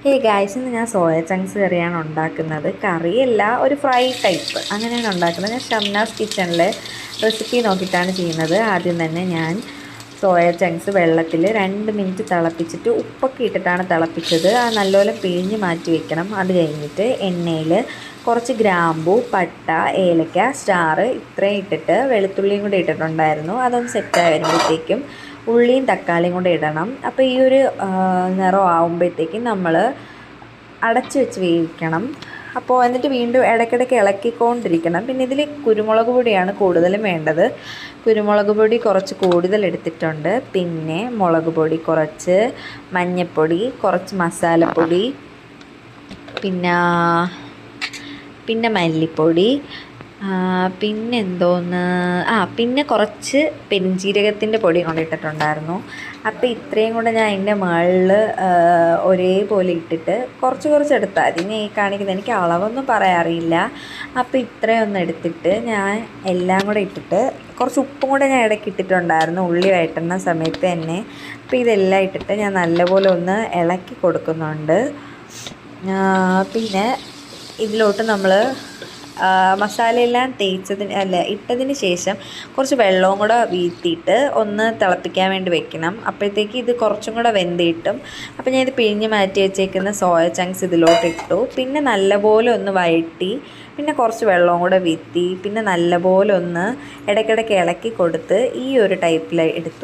Hey guys, ഇന്ന് ഞാൻ soya chunks കറിയാണ് ഉണ്ടാക്കുന്നത്. കറിയല്ല, ഒരു ഫ്രൈ ടൈപ്പ് അങ്ങനെയാണ് ഉണ്ടാക്കുന്നത്. ഞാൻ ഷംനാസ് കിച്ചണിലെ റെസിപ്പി നോക്കിയിട്ടാണ് ചെയ്യുന്നത്. ആദ്യം തന്നെ ഞാൻ സോയ ചങ്ക്സ് വെള്ളത്തിൽ 2 മിനിറ്റ് തിളപ്പിച്ചിട്ട് ഉപ്പൊക്കെ ഇട്ടിട്ടാണ് തിളപ്പിച്ചത്. നല്ലപോലെ പിഴിഞ്ഞ് മാറ്റി വെക്കണം. അത് കഴിഞ്ഞിട്ട് എണ്ണയിൽ കുറച്ച് ഗ്രാമ്പൂ, പട്ട, ഏലക്ക, സ്റ്റാർ ഇത്രയും ഇട്ടിട്ട് വെളുത്തുള്ളിയും കൂടി ഇട്ടിട്ടുണ്ടായിരുന്നു. അതൊന്ന് സെറ്റായി വരുമ്പോഴത്തേക്കും ഉള്ളിയും തക്കാളിയും കൂടെ ഇടണം. അപ്പോൾ ഈ ഒരു നിറം ആകുമ്പോഴത്തേക്കും നമ്മൾ അടച്ച് വെച്ച് വേവിക്കണം. അപ്പോൾ എന്നിട്ട് വീണ്ടും ഇടയ്ക്കിടയ്ക്ക് ഇളക്കിക്കൊണ്ടിരിക്കണം. പിന്നെ ഇതിൽ കുരുമുളക് പൊടിയാണ് കൂടുതലും വേണ്ടത്. കുരുമുളക് പൊടി കുറച്ച് കൂടുതൽ എടുത്തിട്ടുണ്ട്. പിന്നെ മുളക് പൊടി കുറച്ച്, മഞ്ഞൾപ്പൊടി കുറച്ച്, മസാലപ്പൊടി, പിന്നെ മല്ലിപ്പൊടി, പിന്നെ കുറച്ച് പെരുംജീരകത്തിൻ്റെ പൊടി കൊണ്ടിട്ടിട്ടുണ്ടായിരുന്നു. അപ്പോൾ ഇത്രയും കൂടെ ഞാൻ അതിൻ്റെ മുകളിൽ ഒരേപോലെ ഇട്ടിട്ട് കുറച്ച് എടുത്താൽ അതിന് ഈ കാണിക്കുന്നത് എനിക്ക് അളവൊന്നും പറയാൻ അറിയില്ല. അപ്പോൾ ഇത്രയൊന്നും എടുത്തിട്ട് ഞാൻ എല്ലാം കൂടെ ഇട്ടിട്ട് കുറച്ച് ഉപ്പും കൂടെ ഞാൻ ഇടയ്ക്ക് ഇട്ടിട്ടുണ്ടായിരുന്നു ഉള്ളി വഴറ്റുന്ന സമയത്ത് തന്നെ. അപ്പോൾ ഇതെല്ലാം ഇട്ടിട്ട് ഞാൻ നല്ലപോലെ ഒന്ന് ഇളക്കി കൊടുക്കുന്നുണ്ട്. പിന്നെ ഇതിലോട്ട് നമ്മൾ മസാലയെല്ലാം ഇട്ടതിന് ശേഷം കുറച്ച് വെള്ളവും കൂടെ വീഴ്ത്തിയിട്ട് ഒന്ന് തിളപ്പിക്കാൻ വേണ്ടി വെക്കണം. അപ്പോഴത്തേക്ക് ഇത് കുറച്ചും കൂടെ വെന്തിട്ടും. അപ്പോൾ ഞാൻ ഇത് പിഴിഞ്ഞ് മാറ്റി വെച്ചേക്കുന്ന സോയ ചങ്ക്സ് ഇതിലോട്ട് ഇട്ടു. പിന്നെ നല്ലപോലെ ഒന്ന് വഴറ്റി, പിന്നെ കുറച്ച് വെള്ളവും കൂടെ വീഴ്ത്തി, പിന്നെ നല്ലപോലെ ഒന്ന് ഇടയ്ക്കിടയ്ക്ക് ഇളക്കി കൊടുത്ത് ഈ ഒരു ടൈപ്പിൽ എടുത്തു.